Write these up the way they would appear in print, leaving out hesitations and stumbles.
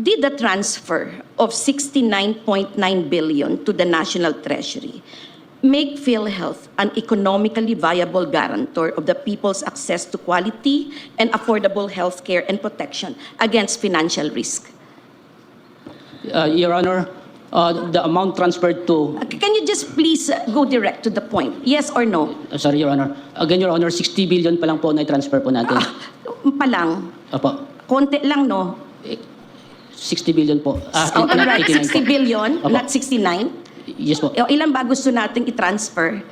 did the transfer of 69.9 billion to the National Treasury make PhilHealth an economically viable guarantor of the people's access to quality and affordable health care and protection against financial risk? Your Honor, the amount transferred to, Can you just please go direct to the point? Yes or no? sorry, Your Honor. Again, Your Honor, 60 billion pa lang po na transfer po natin. Palang. Opo, Konti lang, no? 60 billion po. Oh, Not alright, 89 60 po. billion, Opo. not 69? Yes po. Ilan ba gusto nating i-transfer?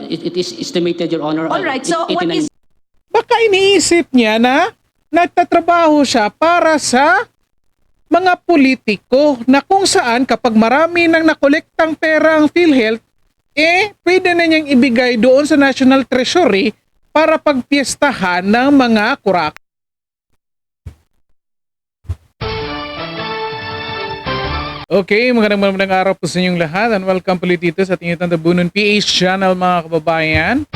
It is estimated, Your Honor. Alright, so what 89. is Baka iniisip niya na nagtatrabaho siya para sa mga politiko na kung saan kapag marami nang nakolektang pera ang PhilHealth, pwede na niyang ibigay doon sa National Treasury para pagpiestahan ng mga kurak. Okay, magandang araw po sa inyong lahat and welcome po dito sa ating Tabunon PH channel mga kababayan.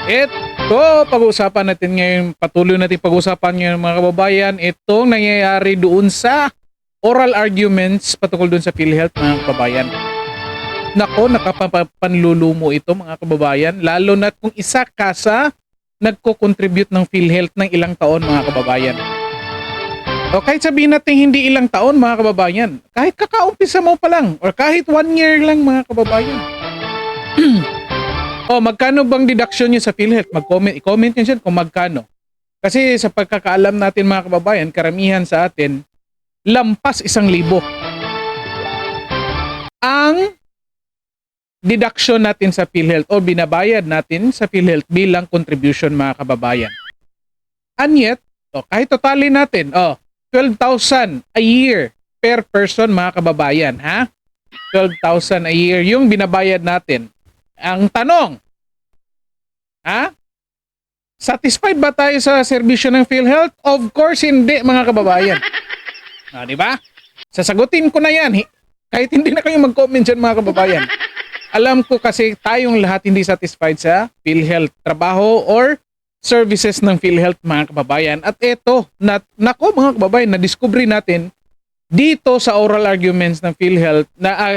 Ito, pag-uusapan natin ngayon, patuloy natin pag-uusapan ngayon mga kababayan, itong nangyayari doon sa oral arguments patungkol doon sa PhilHealth mga kababayan. Nako, nakapanlulumo ito mga kababayan, lalo na kung isa ka sa nagko-contribute ng PhilHealth ng ilang taon mga kababayan. O kahit sabihin natin hindi ilang taon mga kababayan, kahit kakaumpisa mo pa lang or kahit 1 year lang mga kababayan. O magkano bang deduction nyo sa PhilHealth? I-comment nyo dyan kung magkano. Kasi sa pagkakaalam natin mga kababayan, karamihan sa atin, lampas 1,000 ang deduction natin sa PhilHealth o binabayad natin sa PhilHealth bilang contribution mga kababayan. And yet, kahit totalin natin, 12,000 a year per person mga kababayan, ha? 12,000 a year yung binabayad natin. Ang tanong, satisfied ba tayo sa serbisyo ng PhilHealth? Of course hindi mga kababayan. Di ba? Sasagutin ko na yan. Kahit hindi na kayo mag-comment dyan mga kababayan. Alam ko kasi tayong lahat hindi satisfied sa PhilHealth trabaho or services ng PhilHealth mga kababayan. At ito, nako mga kababayan, na-discovery natin dito sa oral arguments ng PhilHealth,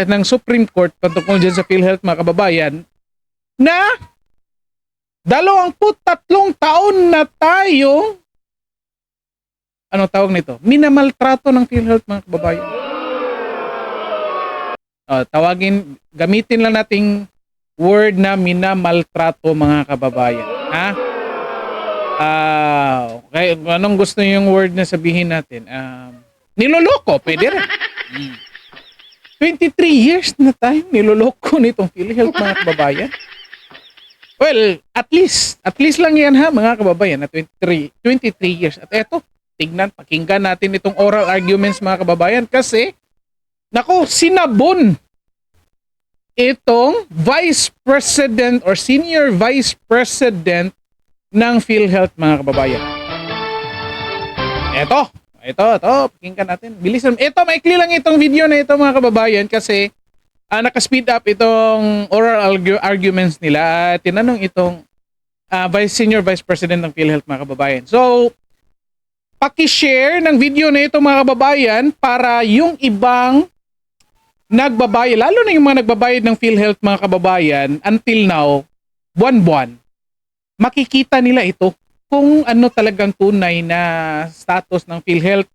ng Supreme Court patungkol dyan sa PhilHealth mga kababayan, na 23 taon na tayo, anong tawag nito? Minamaltrato ng PhilHealth mga kababayan. Gamitin lang nating word na minamaltrato mga kababayan. Ha? Okay, anong gusto yung word na sabihin natin? Niloloko, pwede rin. 23 years na tayo niloloko nitong PhilHealth mga kababayan. Well, at least lang yan ha mga kababayan na 23 years. At eto, pakinggan natin itong oral arguments mga kababayan kasi, nako, sinabon itong Vice President or Senior Vice President ng PhilHealth mga kababayan. Ito, pakinggan natin. Bilisan. Ito, maikli lang itong video na ito mga kababayan kasi naka-speed up itong oral arguments nila. Tinanong itong Senior Vice President ng PhilHealth mga kababayan. So, paki-share ng video na ito mga kababayan para yung ibang nagbabayad, lalo na yung mga nagbabayad ng PhilHealth mga kababayan until now, buwan-buwan, makikita nila ito kung ano talagang tunay na status ng PhilHealth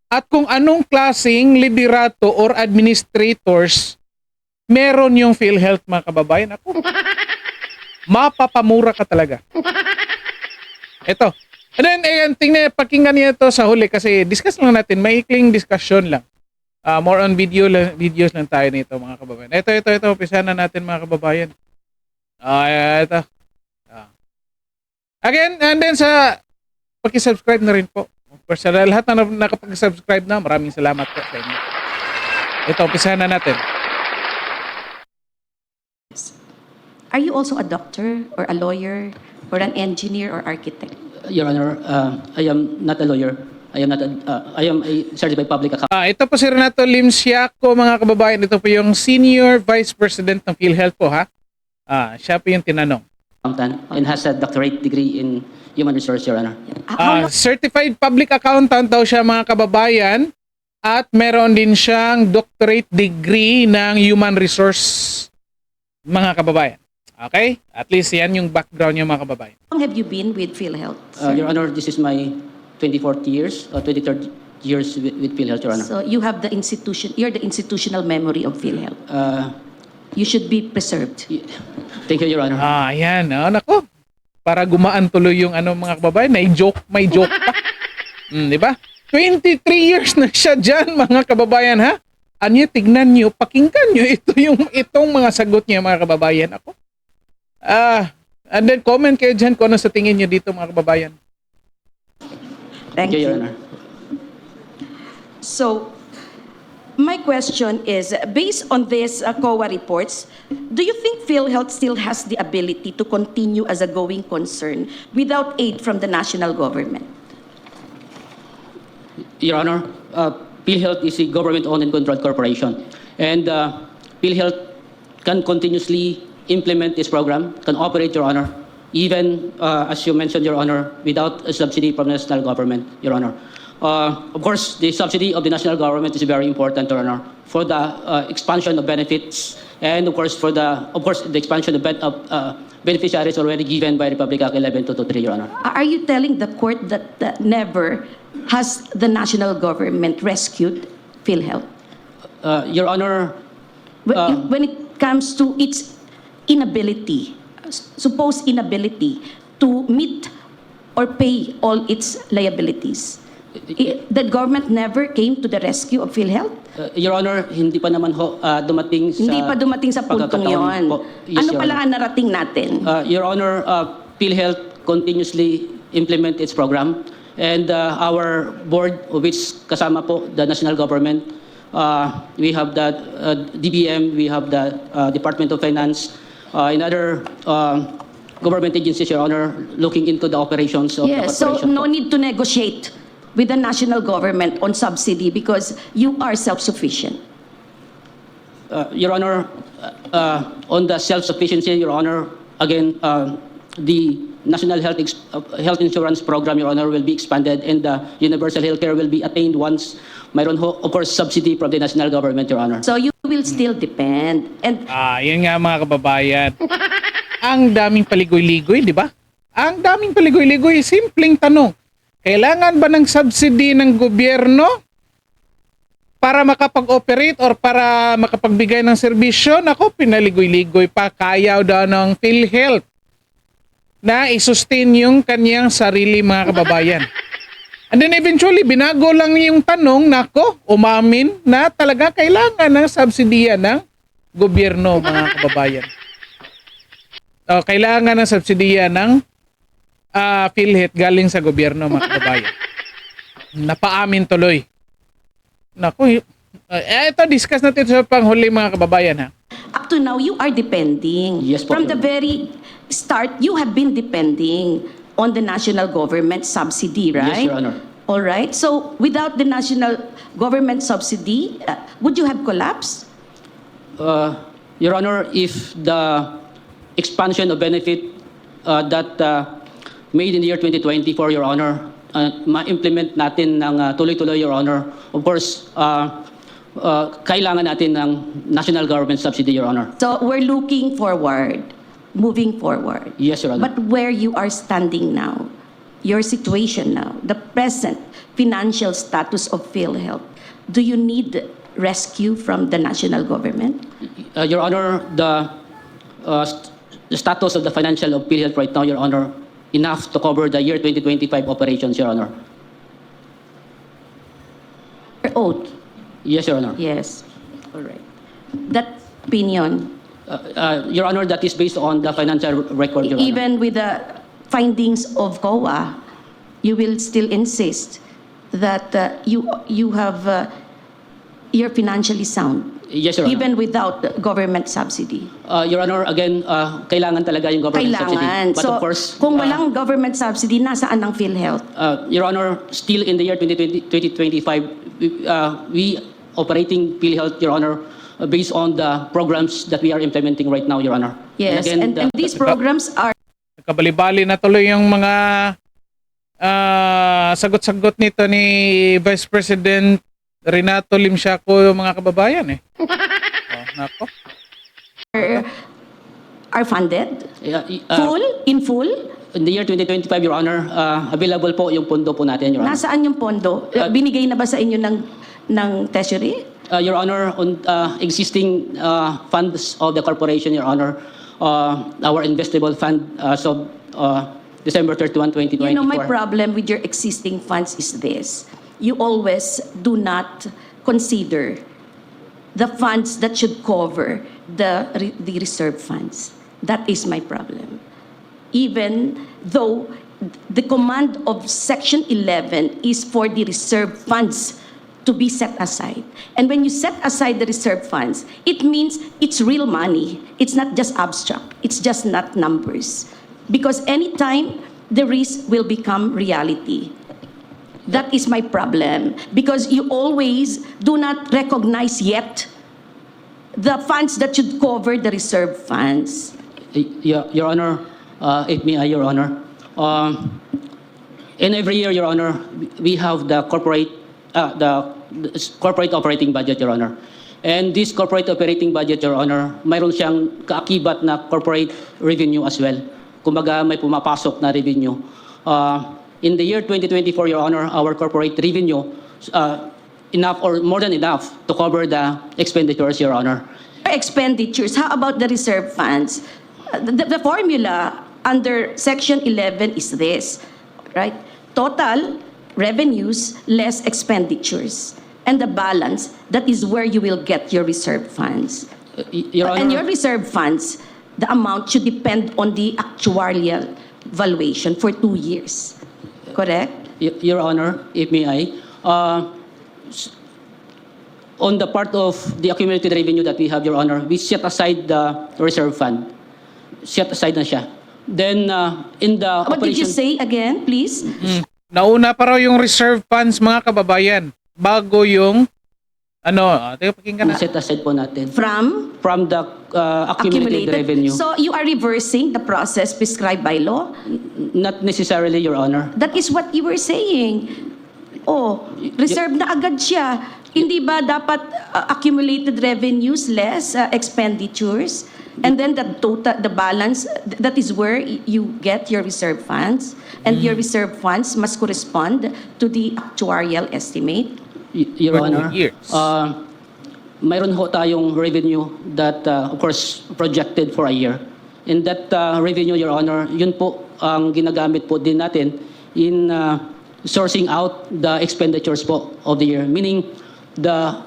at kung anong klaseng liderato or administrators meron yung PhilHealth mga kababayan. Ako, mapapamura ka talaga. Ito. And then, pakinggan niyo ito sa huli kasi discuss lang natin, maikling discussion lang. More on videos lang tayo nito mga kababayan. Ito, umpisa na natin mga kababayan. Ito. Again, and then paki-subscribe na rin po. Sa lahat na nakapag-subscribe na, maraming salamat po sa inyo. Ito, umpisa na natin. Are you also a doctor or a lawyer or an engineer or architect? Your Honor, I am not a lawyer. I am a certified public accountant. Ito po si Renato Limsiaco mga kababayan. Ito po yung Senior Vice President ng PhilHealth po ha. Siya po yung tinanong. And has a doctorate degree in human resource, Your Honor. How long- Certified Public Accountant daw siya mga kababayan. At meron din siyang doctorate degree ng human resource, mga kababayan. Okay? At least yan yung background niya, mga kababayan. How long have you been with PhilHealth? sir? Your Honor, this is my 24th years, 23rd years with PhilHealth, Your Honor. So you have the institution, you're the institutional memory of PhilHealth. Uh, You should be preserved. Thank you, Your Honor. Ayan. Nako. Para gumaan tuloy yung mga kababayan. May joke pa. Di ba? 23 years na siya dyan, mga kababayan, ha? Anya, tignan nyo, pakinggan nyo itong mga sagot niya, mga kababayan. Ako. And then comment kayo dyan kung ano sa tingin nyo dito, mga kababayan. Thank Your you. Honor. So, my question is, based on these COA reports, do you think PhilHealth still has the ability to continue as a going concern without aid from the national government? Your Honor, PhilHealth is a government-owned and controlled corporation. And PhilHealth can continuously implement this program, can operate, Your Honor, even, as you mentioned, Your Honor, without a subsidy from the national government, Your Honor. Of course, the subsidy of the national government is very important, Your Honor, for the expansion of benefits, and of course, the expansion of beneficiaries already given by Republic Act 11223, Your Honor. Are you telling the court that never has the national government rescued PhilHealth? Your Honor, When it comes to its inability, supposed inability to meet or pay all its liabilities, the government never came to the rescue of PhilHealth? Your Honor, hindi pa naman dumating sa... Hindi pa dumating sa puntong pagkakataon yon. po. Yes, Ano Your pala Honor. ang narating natin? Your Honor, PhilHealth continuously implement its program, and our board, which kasama po the national government, we have the DBM, we have the Department of Finance, and other government agencies, Your Honor, looking into the operations of the Yes, so corporation. no need to negotiate with the national government on subsidy because you are self-sufficient. Your Honor, on the self-sufficiency, Your Honor, again, the National Health Insurance Program, Your Honor, will be expanded, and the universal health care will be attained once mayroon ho, of course, subsidy from the national government, Your Honor. So you will still depend. And Yun nga, mga kababayan. Ang daming paligoy-ligoy, di ba? Ang daming paligoy-ligoy. Simpleng tanong. Kailangan ba ng subsidy ng gobyerno para makapag-operate or para makapagbigay ng serbisyo? Nako, pinaligoy-ligoy pa. Kaya daw ng PhilHealth na i-sustain yung kanyang sarili, mga kababayan. And then eventually, binago lang yung tanong, nako, umamin na talaga kailangan ng subsidiya ng gobyerno, mga kababayan. Kailangan ng subsidiya ng PhilHealth galing sa gobyerno, mga kababayan. Napaamin tuloy. Naku, ito discuss natin sa panghuli, mga kababayan, ha. up to now, you are depending. Yes po, From Your the very start, you have been depending on the national government subsidy, right? Yes, Your Honor. All right. So without the national government subsidy, would you have collapsed? Your Honor, if the expansion of benefit that made in the year 2024, Your Honor, ma-implement natin ng tuloy-tuloy, Your Honor, of course, kailangan natin ng national government subsidy, Your Honor. So we're looking forward, moving forward. Yes, Your Honor. But where you are standing now, your situation now, the present financial status of PhilHealth, do you need rescue from the national government? Your Honor, the status of the financial of PhilHealth right now, Your Honor, enough to cover the year 2025 operations, Your Honor. Your oath, Yes, Your Honor. yes. All right. That opinion, Your Honor, that is based on the financial record, Your Honor. even with the findings of COA, you will still insist that you have you're financially sound, Yes, Your Honor. even without government subsidy. Your Honor, again, kailangan talaga yung government subsidy. Kailangan. But So, of course, kung walang government subsidy, nasaan ang PhilHealth? Your Honor, still in the year 2025, we operating PhilHealth, Your Honor, based on the programs that we are implementing right now, Your Honor. Yes, again, and these programs are Nagkabali-bali na tuloy yung mga sagot-sagot nito ni Vice President Renato Limsiaco, mga kababayan eh. Oh, nako. Are funded? Full? In full? In the year 2025, Your Honor, available po yung pondo po natin, Your Honor. Nasaan yung pondo? Binigay na ba sa inyo ng Treasury? Your Honor, on existing funds of the corporation, Your Honor, our investable fund as of December 31, 2024. You know, my problem with your existing funds is this. You always do not consider the funds that should cover the reserve funds. That is my problem. Even though the command of Section 11 is for the reserve funds to be set aside. And when you set aside the reserve funds, it means it's real money. It's not just abstract. It's just not numbers. Because anytime the risk will become reality. That is my problem. Because you always do not recognize yet the funds that should cover the reserve funds. Your Honor, if may I, Your Honor, in every year, Your Honor, we have the corporate operating budget, Your Honor. And this corporate operating budget, Your Honor, mayroon siyang kaakibat na corporate revenue as well. Kumbaga may pumapasok na revenue. In the year 2024, Your Honor, our corporate revenue enough or more than enough to cover the expenditures, Your Honor. Expenditures, how about the reserve funds? The formula under Section 11 is this, right? Total revenues less expenditures. And the balance, that is where you will get your reserve funds. Your Honor, And your reserve funds, the amount should depend on the actuarial valuation for 2 years. Correct? Your Honor, if may I, on the part of the accumulated revenue that we have, Your Honor, we set aside the reserve fund. Set aside na siya. Then, in the What did you operation... say again, please? Nauna pa raw yung reserve funds, mga kababayan, bago yung teka, pakinggan na. Set aside po natin. From From the accumulated revenue. So you are reversing the process prescribed by law? Not necessarily, Your Honor. That is what you were saying. Oh, reserve na agad siya. Hindi ba dapat accumulated revenues less expenditures? And then the total, the balance, that is where you get your reserve funds. And your reserve funds must correspond to the actuarial estimate. Your For 2 Honor, years. mayroon ho tayong revenue that, of course, projected for a year. And that revenue, Your Honor, yun po ang ginagamit po din natin in sourcing out the expenditures po of the year. Meaning, the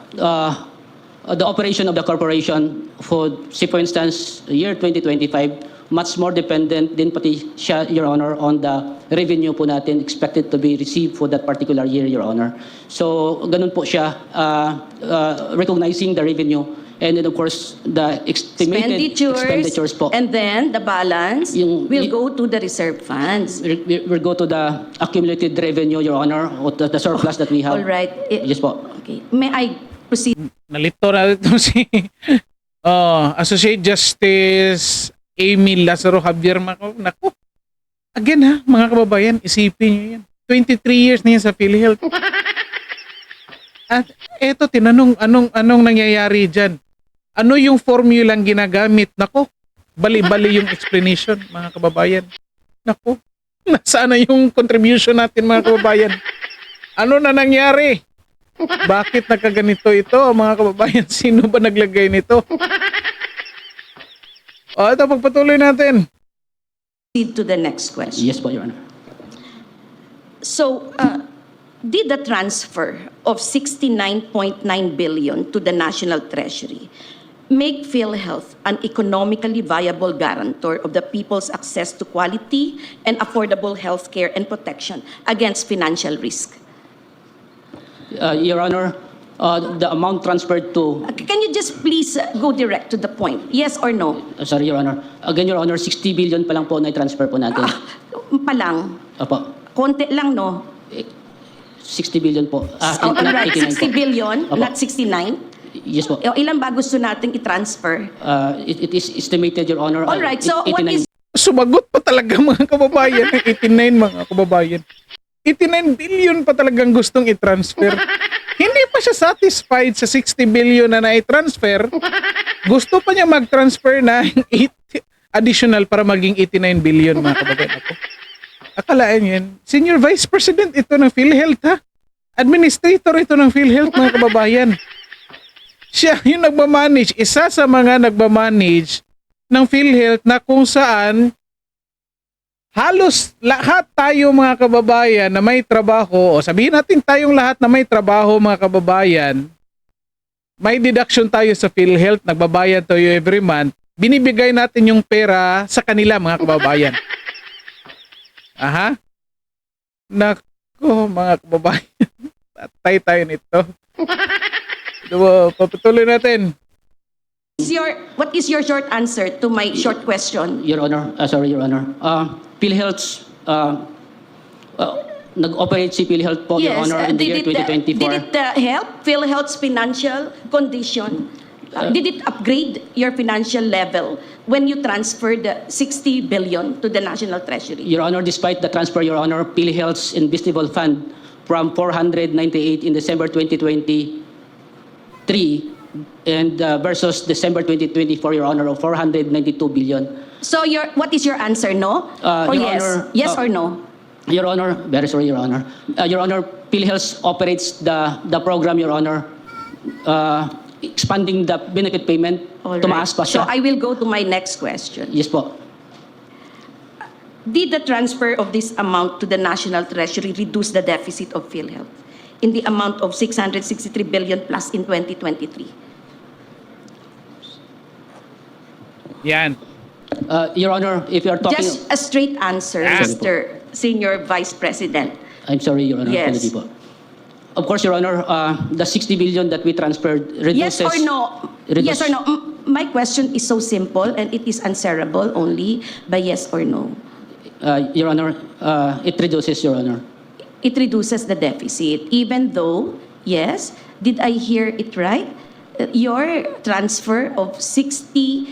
operation of the corporation for, say for instance, year 2025, much more dependent din pati siya, Your Honor, on the revenue po natin expected to be received for that particular year, Your Honor. So, ganun po siya, recognizing the revenue and then of course, the estimated expenditures po. And then the balance will go to the reserve funds. We'll go to the accumulated revenue, Your Honor, or the surplus that we have. All right. Yes po. Okay. May I proceed? Nalito na ito si Associate Justice Amy Lazaro Javier Maco. Naku. Again ha, mga kababayan, isipin nyo yan. 23 years na yan sa PhilHealth. At eto, tinanong anong nangyayari dyan. Ano yung formulang ginagamit? Nako, bali-bali yung explanation, mga kababayan. Nako, nasaan na yung contribution natin, mga kababayan? Ano na nangyari? Bakit nakaganito ito, mga kababayan? Sino ba naglagay nito? O, ito, pagpatuloy natin. Proceed to the next question. Yes po, Your Honor. So, did the transfer of 69.9 billion to the National Treasury make PhilHealth an economically viable guarantor of the people's access to quality and affordable health care and protection against financial risk? Your Honor, the amount transferred to... Can you just please go direct to the point? Yes or no? sorry, Your Honor. Again, Your Honor, 60 billion pa lang po na transfer po natin. Palang. Opo. Konti lang, no? 60 billion po. All Not right, 89 60 po. billion, Opo. not 69. Yes po. Ilan ba gusto nating i-transfer? It is estimated, Your Honor. All right, so what 89 is Sumagot pa talaga, mga kababayan. 89, mga kababayan. 89 billion pa talagang gustong i-transfer. Hindi pa pa siya satisfied sa 60 billion na nai-transfer. Gusto pa niya mag-transfer ng 8 additional para maging 89 billion, mga kababayan. Ako, akalaan yan. Senior Vice President ito ng PhilHealth, ha? Administrator ito ng PhilHealth, mga kababayan. Siya yung nagmamanage, isa sa mga nagmamanage ng PhilHealth na kung saan halos lahat tayo, mga kababayan, na may trabaho, o sabihin natin tayong lahat na may trabaho, mga kababayan, may deduction tayo sa PhilHealth, nagbabayad tayo every month, binibigay natin yung pera sa kanila, mga kababayan. Aha. Nako, mga kababayan. Patay tayo nito. So, patuloy natin. What is your short answer to my short question? Your Honor, Your Honor. PhilHealth, nag-operate si PhilHealth po, Your Honor, in the year 2024. Did it help PhilHealth's financial condition? Did it upgrade your financial level when you transferred the 60 billion to the National Treasury? Your Honor, despite the transfer, Your Honor, PhilHealth's investable fund from 498 in December 2023 and versus December 2024, Your Honor, of 492 billion. So what is your answer? No? Or Your yes? Honor, Yes or no? Your Honor, very sorry, Your Honor. Your Honor, PhilHealth operates the program, Your Honor, expanding the benefit payment. All right. Tumaas pa So siya. I will go to my next question. Yes po. Did the transfer of this amount to the National Treasury reduce the deficit of PhilHealth in the amount of 663 billion plus in 2023? Yan. Your Honor, if you are talking... Just a straight answer, Ah. Mr. Senior Vice President. I'm sorry, Your Honor. Yes. Apology po. Of course, Your Honor, the 60 billion that we transferred reduces... Yes or no? Yes or no? My question is so simple and it is answerable only by yes or no. Your Honor, it reduces, Your Honor. It reduces the deficit, even though, yes, did I hear it right? Your transfer of 60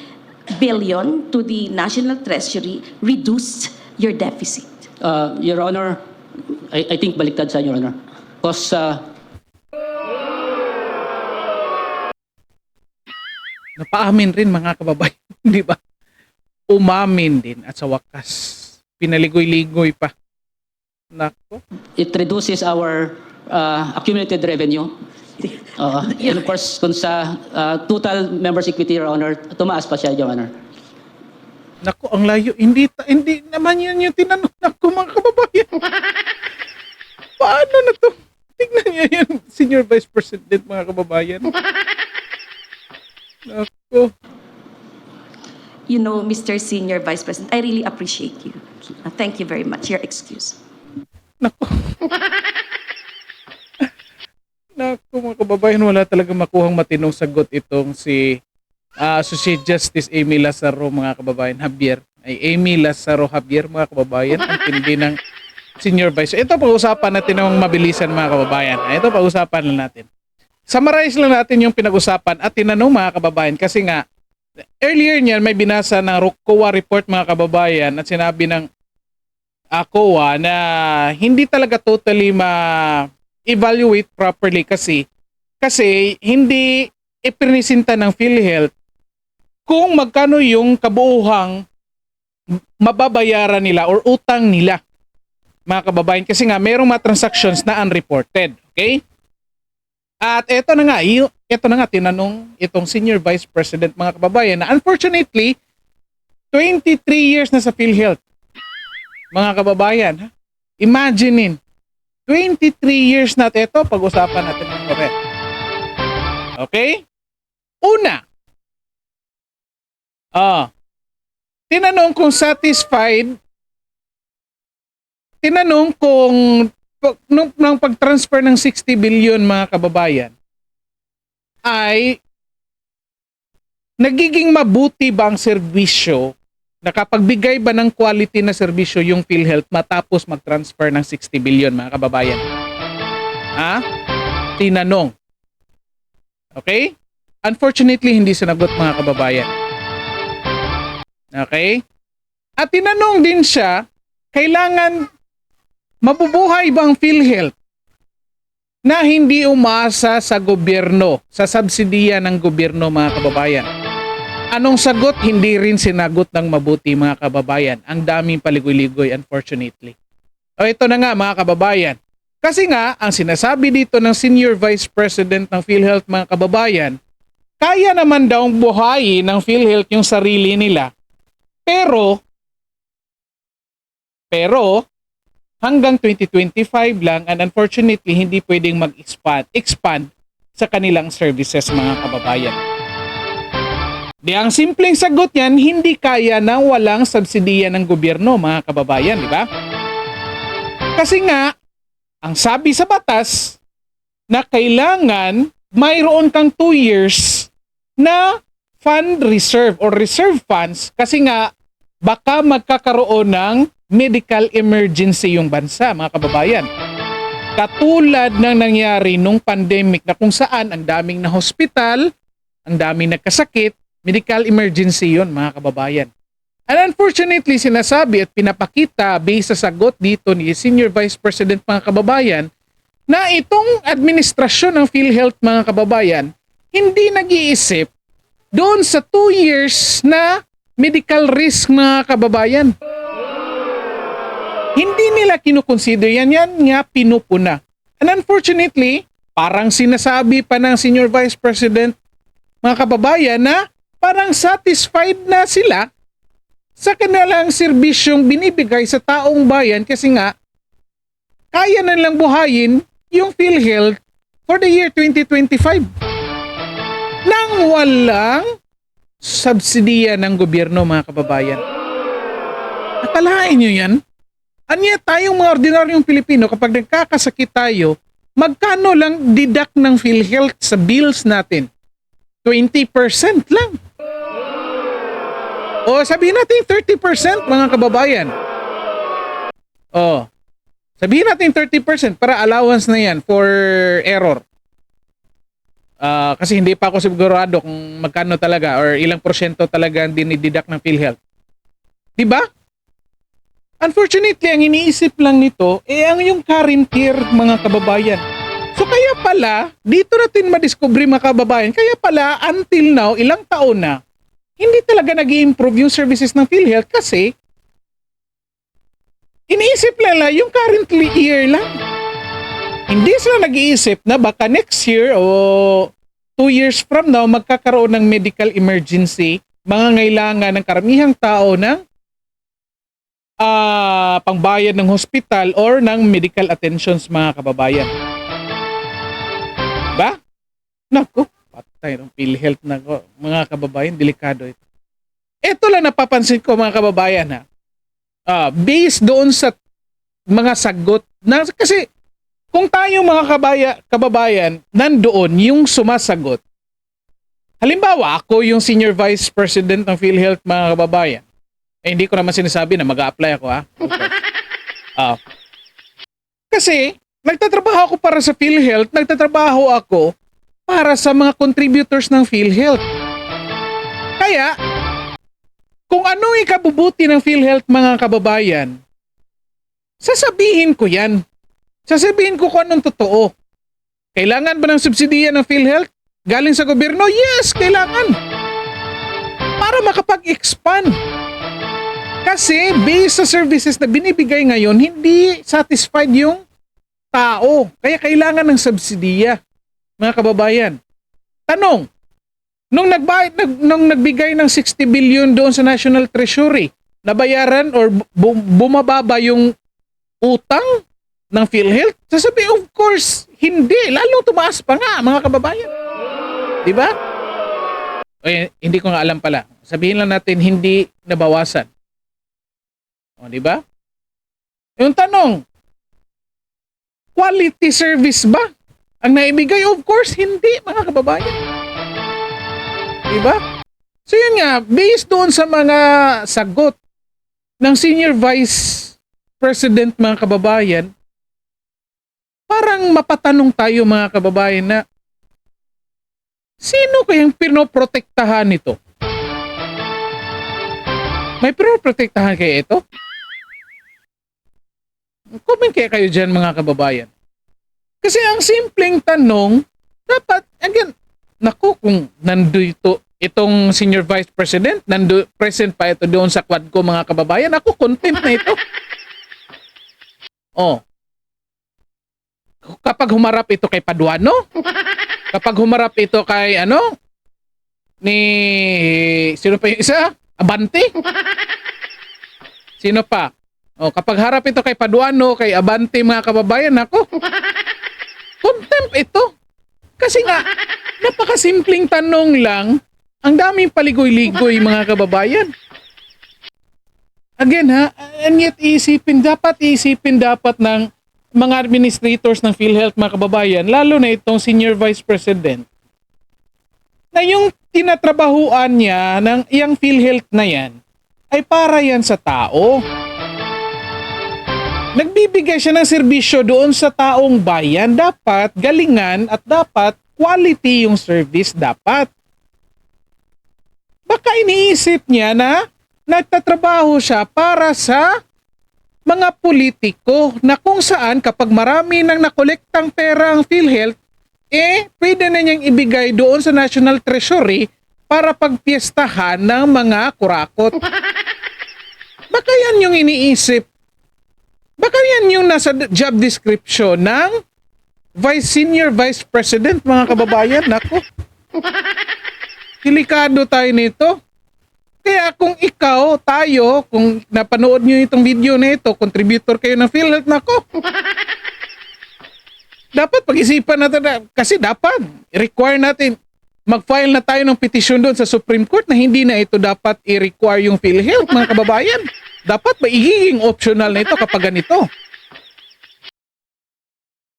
billion to the National Treasury reduced your deficit. Your Honor, I think baliktad sa Your Honor. Because Napaamin rin, mga kababayan. Di ba? Umamin din at sa wakas pinaligoy-ligoy pa. Nako. it reduces our accumulated revenue. And of course, kung sa total members' equity, Your Honor, tumaas pa siya, Your Honor. Nako, ang layo. Hindi naman yun yung tinanong ko, mga kababayan. Paano na to? Tingnan niyo yan, Senior Vice President, mga kababayan. Nako. You know, Mr. Senior Vice President, I really appreciate you. Thank you very much. Your excuse. Nako. Nako, mga kababayan, wala talaga makuhang matinong sagot itong si Associate Justice Amy Lazaro, mga kababayan. Amy Lazaro Javier, mga kababayan. Ang tindi ng Senior Vice. Ito pag-usapan natin ng mabilisan, mga kababayan. Ito pag-usapan lang natin. Summarize lang natin yung pinag-usapan at tinanong, mga kababayan, kasi nga earlier niyan may binasa ng COA report, mga kababayan, at sinabi ng COA na hindi talaga totally ma-evaluate properly kasi hindi ipresenta ng PhilHealth kung magkano yung kabuuhang mababayaran nila or utang nila, mga kababayan, kasi nga merong mga transactions na unreported. Okay? At ito na nga tinanong itong Senior Vice President, mga kababayan, na unfortunately 23 years na sa PhilHealth, mga kababayan. Ha? Imaginein, 23 years na ito, pag-usapan natin ng correct. Okay? Una, tinanong kung satisfied, tinanong kung nung pag-transfer ng 60 billion, mga kababayan, ay nagiging mabuti ba ang serbisyo, nakapagbigay ba ng quality na serbisyo yung PhilHealth matapos mag-transfer ng 60 billion, mga kababayan? Tinanong. Okay? Unfortunately, hindi sinagot, mga kababayan. Okay? At tinanong din siya, kailangan mabubuhay ba ang PhilHealth na hindi umasa sa gobyerno, sa subsidiya ng gobyerno mga kababayan. Anong sagot? Hindi rin sinagot ng mabuti mga kababayan. Ang daming paligoy-ligoy unfortunately. O ito na nga mga kababayan. Kasi nga, ang sinasabi dito ng Senior Vice President ng PhilHealth mga kababayan, kaya naman daw buhayin ng PhilHealth yung sarili nila. Pero hanggang 2025 lang and unfortunately hindi pwedeng mag-expand sa kanilang services mga kababayan. Di ang simpleng sagot niyan, hindi kaya na walang subsidiya ng gobyerno mga kababayan, di ba? Kasi nga, ang sabi sa batas na kailangan mayroon kang 2 years na fund reserve or reserve funds kasi nga baka magkakaroon ng medical emergency yung bansa mga kababayan. Katulad ng nangyari nung pandemic na kung saan ang daming na hospital, ang daming nagkasakit, medical emergency yun mga kababayan. And unfortunately, sinasabi at pinapakita based sa sagot dito ni Senior Vice President mga kababayan na itong administrasyon ng PhilHealth mga kababayan hindi nag-iisip doon sa 2 years na medical risk mga kababayan. Hindi nila kinukonsider yan nga pinupuna. And unfortunately, parang sinasabi pa ng Senior Vice President mga kababayan na parang satisfied na sila sa kanilang serbisyong binibigay sa taong bayan kasi nga kaya na lang buhayin yung PhilHealth for the year 2025 nang walang subsidiya ng gobyerno mga kababayan. Akalain nyo yan? Anya tayong mga ordinaryong Pilipino kapag nagkakasakit tayo, magkano lang deduct ng PhilHealth sa bills natin? 20% lang. O sabihin natin 30% mga kababayan. O, sabihin natin 30% para allowance na yan for error. Kasi hindi pa ako sigurado kung magkano talaga or ilang porsyento talaga ang dinideduct ng PhilHealth. Diba? Unfortunately, ang iniisip lang nito, ang yung current year mga kababayan. So kaya pala, dito natin madiscover mga kababayan, kaya pala until now, ilang taon na, hindi talaga nag-i-improve yung services ng PhilHealth kasi iniisip nila yung current year lang. Hindi sila nag-iisip na baka next year o 2 years from now magkakaroon ng medical emergency, mangangailangan ng karamihang tao ng pangbayad ng hospital or ng medical attentions mga kababayan. Ba? Naku, patay ng PhilHealth na ko. Mga kababayan, delikado ito. Ito lang napapansin ko mga kababayan ha. Based doon sa mga sagot na kasi kung tayo mga kababayan nandoon yung sumasagot. Halimbawa, ako yung Senior Vice President ng PhilHealth mga kababayan. Hindi ko naman sinasabi na mag-a-apply ako ha. Okay. Kasi nagtatrabaho ako para sa PhilHealth, nagtatrabaho ako para sa mga contributors ng PhilHealth. Kaya, kung ano ikabubuti ng PhilHealth mga kababayan, sasabihin ko yan. Sasabihin ko kung anong totoo. Kailangan ba ng subsidiya ng PhilHealth? Galing sa gobyerno? Yes, kailangan. Para makapag-expand. Kasi based sa services na binibigay ngayon, hindi satisfied yung tao. Kaya kailangan ng subsidiya, mga kababayan. Tanong, nung nagbigay ng 60 billion doon sa National Treasury, nabayaran or bumababa yung utang ng PhilHealth? Sasabihin, of course, hindi. Lalong tumaas pa nga, mga kababayan. Diba? Hindi ko nga alam pala. Sabihin lang natin, hindi nabawasan. O, diba? Yung tanong, quality service ba ang naibigay? Of course, hindi, mga kababayan. Diba? So yun nga, based doon sa mga sagot ng Senior Vice President mga kababayan, parang mapatanong tayo mga kababayan na sino kayang pinoprotektahan nito? May pinoprotektahan kaya ito? Comment kaya kayo dyan mga kababayan. Kasi ang simpleng tanong, dapat, again, naku, kung nandito itong senior vice president, present pa ito doon sa quad ko mga kababayan, ako, contempt na ito. Oh. Kapag humarap ito kay Paduano, kapag humarap ito kay sino pa yung isa? Abante? Sino pa? Oh, kapag harap ito kay Paduano, kay Abante mga kababayan, ako, contempt ito. Kasi nga, napakasimpleng tanong lang, ang daming paligoy-ligoy mga kababayan. Again ha, and yet dapat isipin ng mga administrators ng PhilHealth mga kababayan, lalo na itong senior vice president, na yung tinatrabahuan niya ng iyang PhilHealth na yan, ay para yan sa tao. Nagbibigay siya ng serbisyo doon sa taong bayan, dapat galingan at dapat quality yung service dapat. Baka iniisip niya na nagtatrabaho siya para sa mga politiko na kung saan kapag marami nang nakolektang pera ang PhilHealth, pwede na niyang ibigay doon sa National Treasury para pagpiestahan ng mga kurakot. Baka yan yung iniisip. Baka yan yung nasa job description ng Senior Vice President, mga kababayan. Nako. Delikado tayo nito. Kaya kung kung napanood nyo itong video na ito, contributor kayo ng PhilHealth, nako. Dapat pag-isipan natin, kasi dapat, require natin, mag-file na tayo ng petition doon sa Supreme Court na hindi na ito dapat i-require yung PhilHealth, mga kababayan. Dapat maigiging optional na ito kapag ganito.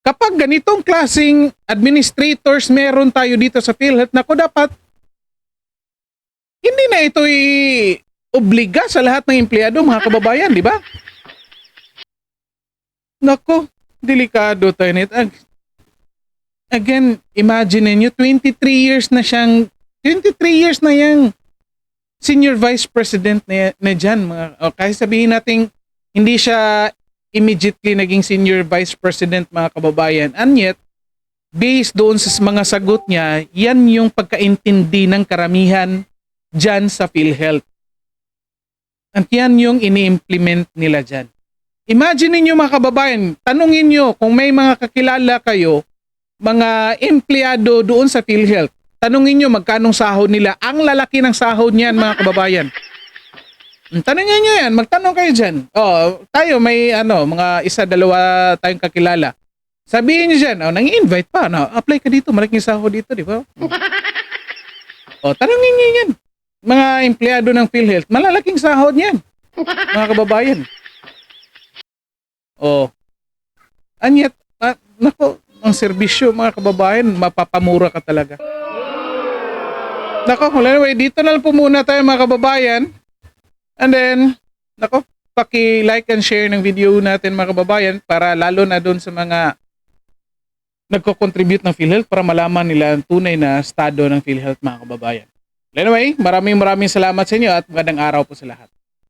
Kapag ganitong klaseng administrators meron tayo dito sa PhilHealth, nako, dapat hindi na ito obliga sa lahat ng empleyado, mga kababayan, di ba? Nako, delikado tayo nito. Again, imagine niyo 23 years na yung senior vice president na dyan. Kahit sabihin natin, hindi siya immediately naging senior vice president, mga kababayan. And yet, based doon sa mga sagot niya, yan yung pagkaintindi ng karamihan dyan sa PhilHealth. At yan yung ini-implement nila dyan. Imagine niyo, mga kababayan, tanungin niyo kung may mga kakilala kayo, mga empleyado doon sa PhilHealth, tanungin niyo magkanong sahod nila. Ang lalaki ng sahod niyan, mga kababayan. Tanungin niyo yan, magtanong kayo dyan. Tayo may mga isa, dalawa tayong kakilala. Sabihin niyo dyan, nang-invite pa, apply ka dito, malaking sahod dito, di ba? Tanungin niyo yan. Mga empleyado ng PhilHealth, malalaking sahod niyan, mga kababayan. Anyat, nako, ang serbisyo, mga kababayan, mapapamura ka talaga. Nako, anyway, dito na lang po muna tayo, mga kababayan. And then, nako, paki-like and share ng video natin, mga kababayan, para lalo na doon sa mga nagko-contribute ng PhilHealth para malaman nila ang tunay na estado ng PhilHealth, mga kababayan. Anyway, maraming salamat sa inyo at magandang araw po sa lahat.